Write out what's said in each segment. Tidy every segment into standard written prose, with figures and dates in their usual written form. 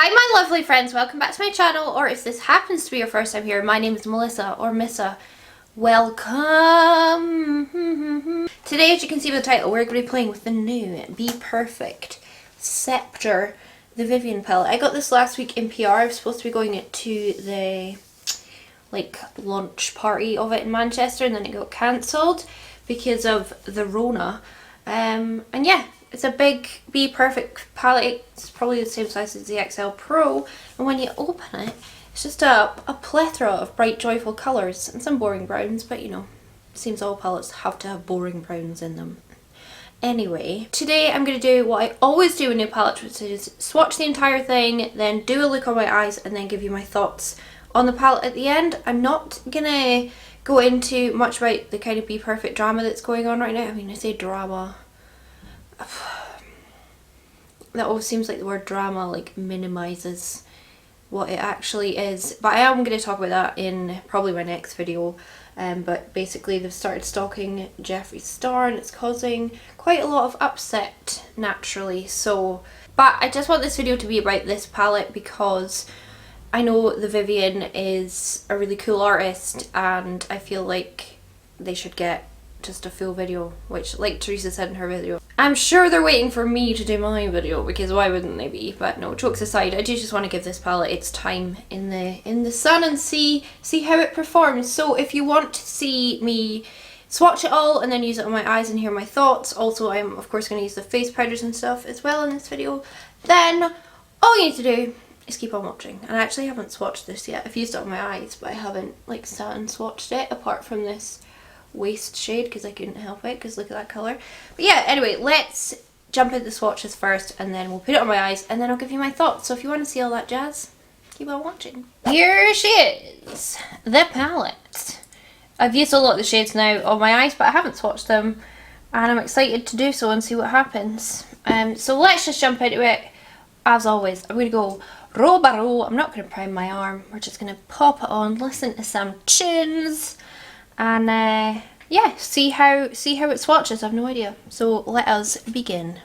Hi my lovely friends, welcome back to my channel, or if this happens to be your first time here, my name is Melissa, or Missa. Welcome! Today, as you can see by the title, we're going to be playing with the new Bperfect Sceptre, the Vivienne palette. I got this last week in PR. I was supposed to be going to the launch party of it in Manchester, and then it got cancelled because of the Rona. And yeah, it's a big Bperfect palette. It's probably the same size as the XL Pro, and when you open it, it's just a plethora of bright, joyful colours and some boring browns, but you know, it seems all palettes have to have boring browns in them. Anyway, today I'm going to do what I always do with new palettes, which is swatch the entire thing, then do a look on my eyes, and then give you my thoughts on the palette at the end. I'm not going to go into much about the kind of Bperfect drama that's going on right now. I mean, I say drama. That always seems like the word drama minimises what it actually is, but I am going to talk about that in probably my next video. But basically they've started stalking Jeffree Star and it's causing quite a lot of upset naturally. But I just want this video to be about this palette because I know the Vivienne is a really cool artist and I feel like they should get just a full video, which, like Teresa said in her video, I'm sure they're waiting for me to do my video, because why wouldn't they be? But no, jokes aside, I do just want to give this palette its time in the sun and see how it performs. So if you want to see me swatch it all and then use it on my eyes and hear my thoughts, also I'm of course going to use the face powders and stuff as well in this video, then all you need to do is keep on watching. And I actually haven't swatched this yet. I've used it on my eyes, but I haven't sat and swatched it apart from this waist shade because I couldn't help it, because look at that colour. But yeah, anyway, let's jump into the swatches first and then we'll put it on my eyes and then I'll give you my thoughts. So if you want to see all that jazz, keep on watching. Here she is, the palette. I've used a lot of the shades now on my eyes, but I haven't swatched them and I'm excited to do so and see what happens. So let's just jump into it. As always, I'm going to go row by row. I'm not going to prime my arm, we're just going to pop it on, listen to some tunes, and yeah, see how it swatches. I've no idea. So let us begin.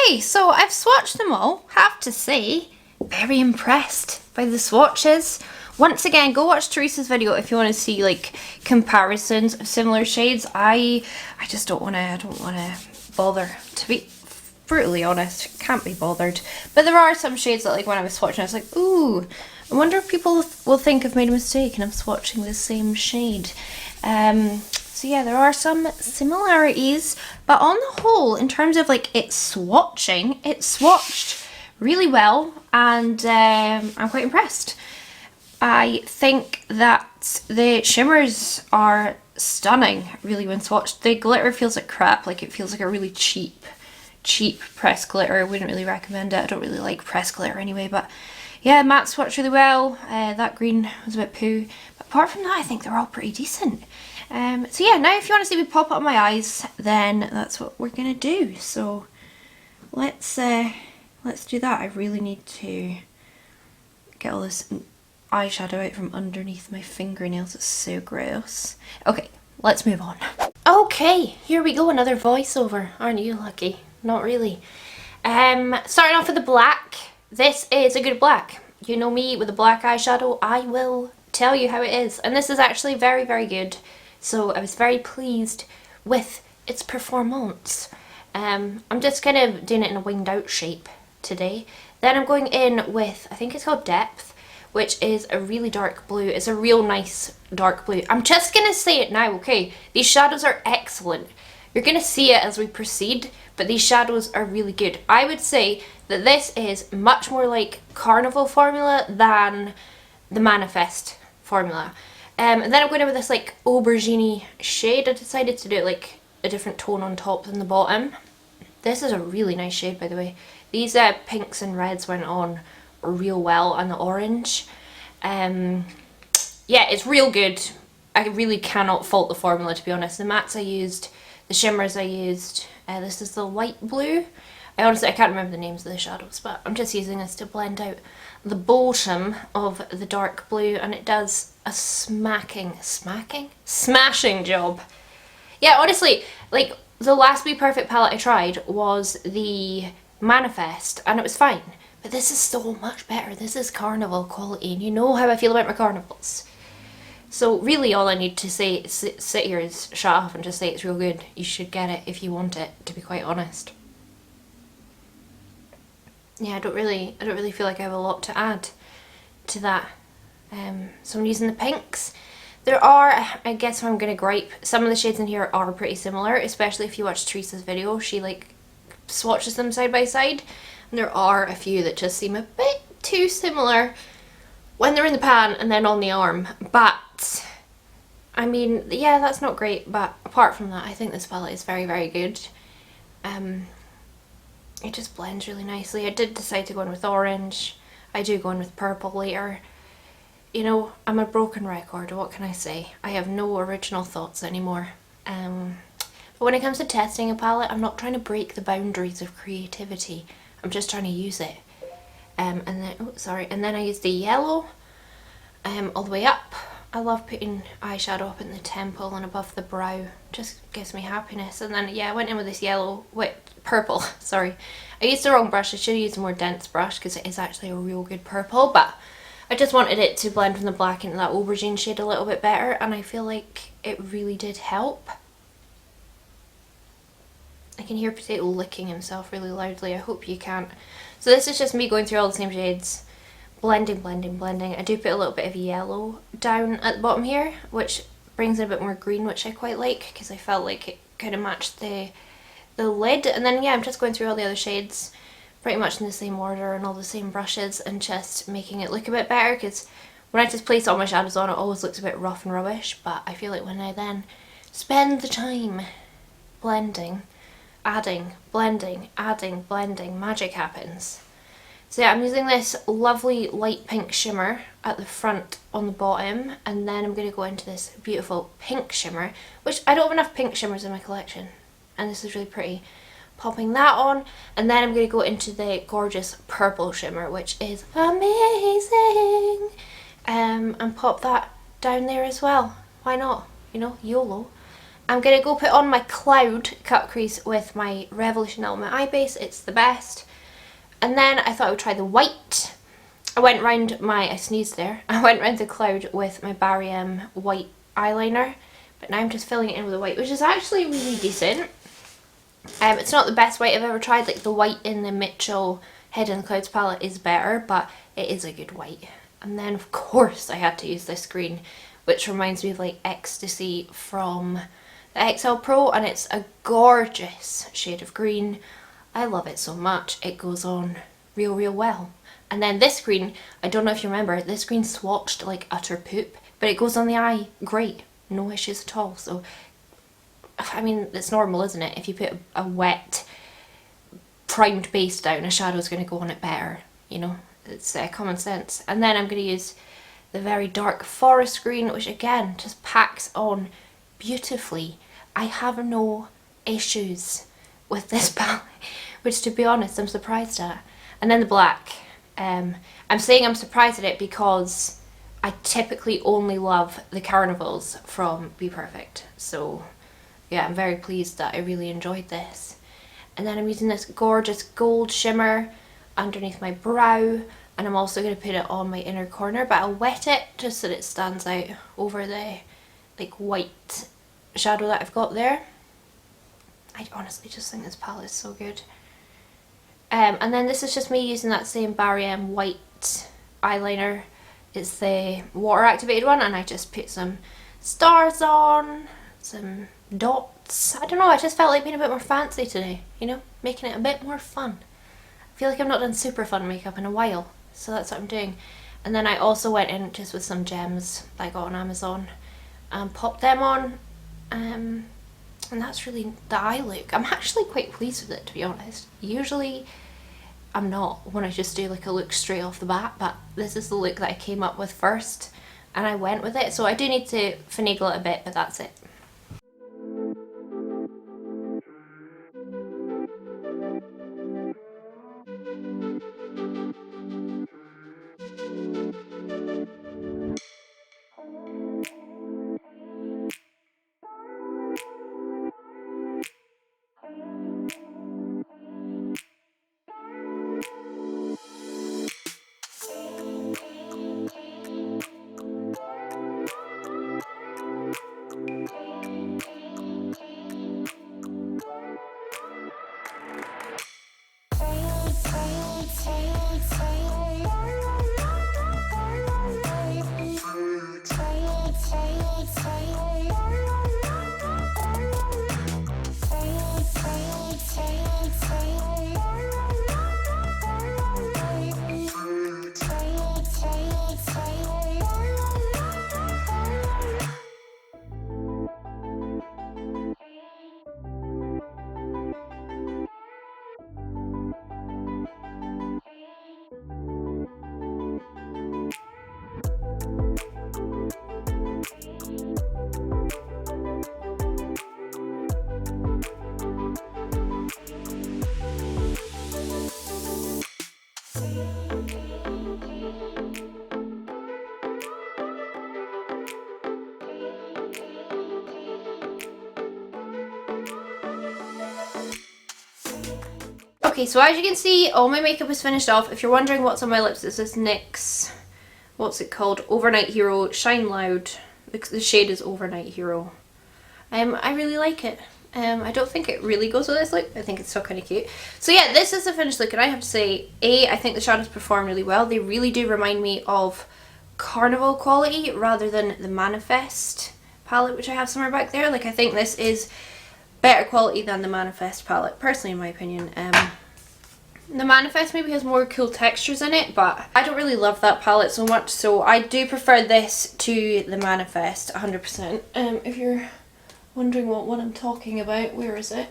Okay, so I've swatched them all. Have to say, very impressed by the swatches. Once again, go watch Teresa's video if you want to see like comparisons of similar shades. I just don't want to bother, to be brutally honest. Can't be bothered. But there are some shades that, like, when I was swatching, I was like, ooh, I wonder if people will think I've made a mistake and I'm swatching the same shade. So yeah, there are some similarities, but on the whole, in terms of like its swatching, it swatched really well, and I'm quite impressed. I think that the shimmers are stunning, really, when swatched. The glitter feels like crap, like it feels like a really cheap pressed glitter. I wouldn't really recommend it. I don't really like pressed glitter anyway, but yeah, matte swatched really well. That green was a bit poo, but apart from that, I think they're all pretty decent. So yeah, now if you want to see me pop up my eyes, then that's what we're gonna do. So let's do that. I really need to get all this eyeshadow out from underneath my fingernails. It's so gross. Okay, let's move on. Okay, here we go, another voiceover. Aren't you lucky? Not really. Starting off with the black. This is a good black. You know me, with a black eyeshadow, I will tell you how it is. And this is actually very, very good. So I was very pleased with its performance. I'm just kind of doing it in a winged out shape today. Then I'm going in with, I think it's called Depth, which is a really dark blue. It's a real nice dark blue. I'm just going to say it now, okay? These shadows are excellent. You're going to see it as we proceed, but these shadows are really good. I would say that this is much more like Carnival formula than the Manifest formula. And then I'm going in with this like aubergine shade. I decided to do it like a different tone on top than the bottom. This is a really nice shade, by the way. These pinks and reds went on real well, and the orange. Yeah, it's real good. I really cannot fault the formula, to be honest. The mattes I used, the shimmers I used, this is the light blue. I can't remember the names of the shadows, but I'm just using this to blend out the bottom of the dark blue, and it does a smashing job. Yeah, honestly, like the last Bperfect palette I tried was the Manifest, and it was fine. But this is so much better. This is Carnival quality, and you know how I feel about my carnivals. So really all I need to say, sit here is shut off and just say it's real good. You should get it if you want it, to be quite honest. Yeah, I don't really feel like I have a lot to add to that. So I'm using the pinks. There are, I guess I'm going to gripe, some of the shades in here are pretty similar, especially if you watch Teresa's video. She like swatches them side by side. And there are a few that just seem a bit too similar when they're in the pan and then on the arm. But, I mean, yeah, that's not great. But apart from that, I think this palette is very, very good. It just blends really nicely. I did decide to go in with orange. I do go in with purple later. You know, I'm a broken record, what can I say? I have no original thoughts anymore. But when it comes to testing a palette, I'm not trying to break the boundaries of creativity. I'm just trying to use it. And then I use the yellow all the way up. I love putting eyeshadow up in the temple and above the brow. Just gives me happiness. And then, yeah, I went in with this purple, sorry. I used the wrong brush. I should have used a more dense brush because it is actually a real good purple. But I just wanted it to blend from the black into that aubergine shade a little bit better. And I feel like it really did help. I can hear Potato licking himself really loudly. I hope you can't. So this is just me going through all the same shades. Blending, blending, blending. I do put a little bit of yellow down at the bottom here, which brings in a bit more green, which I quite like because I felt like it kind of matched the lid. And then, yeah, I'm just going through all the other shades pretty much in the same order and all the same brushes and just making it look a bit better, because when I just place all my shadows on, it always looks a bit rough and rubbish. But I feel like when I then spend the time blending, adding, blending, adding, blending, magic happens. So yeah, I'm using this lovely light pink shimmer at the front on the bottom, and then I'm going to go into this beautiful pink shimmer, which I don't have enough pink shimmers in my collection, and this is really pretty. Popping that on, and then I'm going to go into the gorgeous purple shimmer, which is amazing, and pop that down there as well. Why not? You know, YOLO. I'm going to go put on my Cloud cut crease with my Revolution Element Eye Base. It's the best. And then I thought I would try the white. I went round my, I sneezed there, I went round the Cloud with my Barry M white eyeliner. But now I'm just filling it in with the white, which is actually really decent. It's not the best white I've ever tried. Like the white in the Mitchell Head in the Clouds palette is better, but it is a good white. And then of course I had to use this green, which reminds me of like Ecstasy from the XL Pro, and it's a gorgeous shade of green. I love it so much. It goes on real well. And then this green, I don't know if you remember, this green swatched like utter poop, but it goes on the eye great. No issues at all. So, I mean, it's normal, isn't it? If you put a wet, primed base down, a shadow's going to go on it better. You know, it's common sense. And then I'm going to use the very dark forest green, which again, just packs on beautifully. I have no issues with this palette, which to be honest, I'm surprised at. And then the black. I'm saying I'm surprised at it because I typically only love the Carnivals from Bperfect. So yeah, I'm very pleased that I really enjoyed this. And then I'm using this gorgeous gold shimmer underneath my brow, and I'm also going to put it on my inner corner, but I'll wet it just so that it stands out over the like white shadow that I've got there. I honestly just think this palette is so good. And then this is just me using that same Barry M white eyeliner. It's the water activated one, and I just put some stars on, some dots. I don't know, I just felt like being a bit more fancy today, you know, making it a bit more fun. I feel like I've not done super fun makeup in a while, so that's what I'm doing. And then I also went in just with some gems that I got on Amazon and popped them on. And that's really the eye look. I'm actually quite pleased with it, to be honest. Usually I'm not when I just do like a look straight off the bat, but this is the look that I came up with first and I went with it. So I do need to finagle it a bit, but that's it. Okay, so as you can see, all my makeup is finished off. If you're wondering what's on my lips, it's this NYX, what's it called? Overnight Hero Shine Loud. The shade is Overnight Hero. I really like it. I don't think it really goes with this look. I think it's still kind of cute. So yeah, this is the finished look, and I have to say, I think the shadows perform really well. They really do remind me of Carnival quality rather than the Manifest palette, which I have somewhere back there. Like, I think this is better quality than the Manifest palette, personally, in my opinion. The Manifest maybe has more cool textures in it, but I don't really love that palette so much, so I do prefer this to the Manifest 100%. If you're wondering what one I'm talking about, where is it?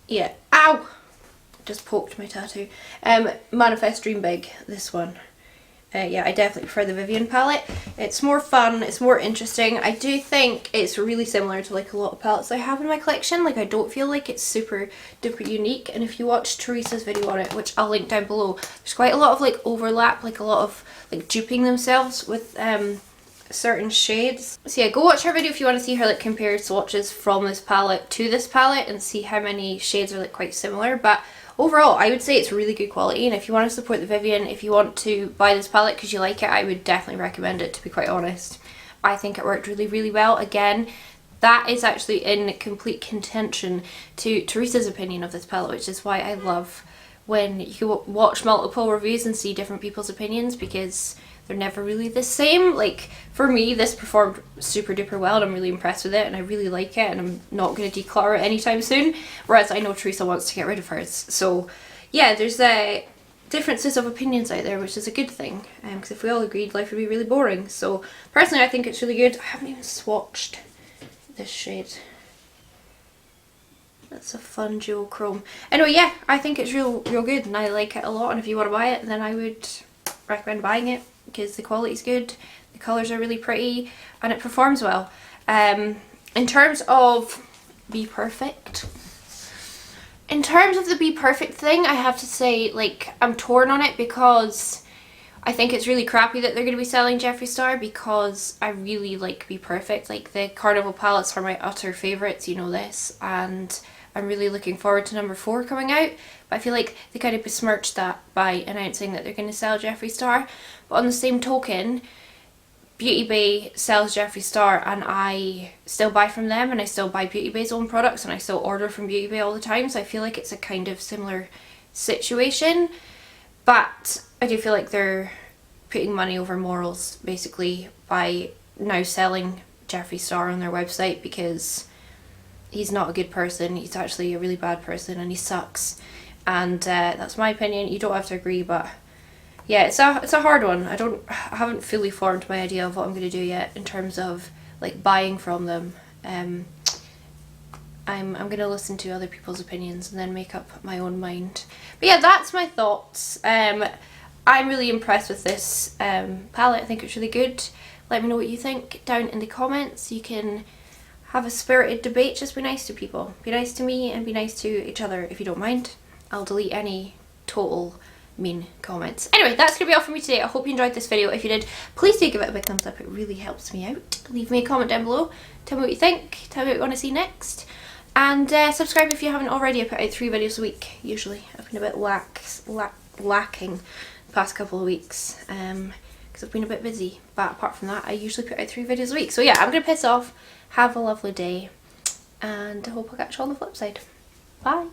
Yeah, ow! Just poked my tattoo. Manifest Dream Big, this one. Yeah, I definitely prefer the Vivienne palette. It's more fun, it's more interesting. I do think it's really similar to like a lot of palettes I have in my collection. Like, I don't feel like it's super duper unique, and if you watch Teresa's video on it, which I'll link down below, there's quite a lot of like overlap, like a lot of like duping themselves with certain shades. So yeah, go watch her video if you want to see her like compare swatches from this palette to this palette and see how many shades are like quite similar. But overall, I would say it's really good quality, and if you want to support the Vivienne, if you want to buy this palette because you like it, I would definitely recommend it, to be quite honest. I think it worked really, really well. Again, that is actually in complete contention to Teresa's opinion of this palette, which is why I love when you watch multiple reviews and see different people's opinions, because they're never really the same. Like, for me, this performed super duper well and I'm really impressed with it and I really like it, and I'm not going to declutter it anytime soon, whereas I know Teresa wants to get rid of hers. So yeah, there's differences of opinions out there, which is a good thing, because if we all agreed, life would be really boring. So personally, I think it's really good. I haven't even swatched this shade. That's a fun jewel chrome. Anyway, yeah, I think it's real good and I like it a lot, and if you want to buy it, then I would recommend buying it because the quality's good, the colours are really pretty, and it performs well. In terms of Bperfect, in terms of the Bperfect thing, I have to say, like, I'm torn on it because I think it's really crappy that they're going to be selling Jeffree Star, because I really like Bperfect. Like, the Carnival palettes are my utter favourites, you know this, and I'm really looking forward to number 4 coming out. But I feel like they kind of besmirched that by announcing that they're going to sell Jeffree Star. But on the same token, Beauty Bay sells Jeffree Star and I still buy from them, and I still buy Beauty Bay's own products, and I still order from Beauty Bay all the time, so I feel like it's a kind of similar situation. But I do feel like they're putting money over morals, basically, by now selling Jeffree Star on their website, because he's not a good person. He's actually a really bad person and he sucks. And that's my opinion. You don't have to agree, but yeah, it's a hard one. I haven't fully formed my idea of what I'm going to do yet in terms of like buying from them. I'm going to listen to other people's opinions and then make up my own mind. But yeah, that's my thoughts. I'm really impressed with this palette. I think it's really good. Let me know what you think down in the comments. You can have a spirited debate. Just be nice to people. Be nice to me and be nice to each other if you don't mind. I'll delete any total mean comments. Anyway, that's going to be all for me today. I hope you enjoyed this video. If you did, please do give it a big thumbs up. It really helps me out. Leave me a comment down below. Tell me what you think. Tell me what you want to see next. And subscribe if you haven't already. I put out 3 videos a week, usually. I've been a bit lacking the past couple of weeks because I've been a bit busy. But apart from that, I usually put out 3 videos a week. So yeah, I'm going to piss off. Have a lovely day. And I hope I'll catch you on the flip side. Bye.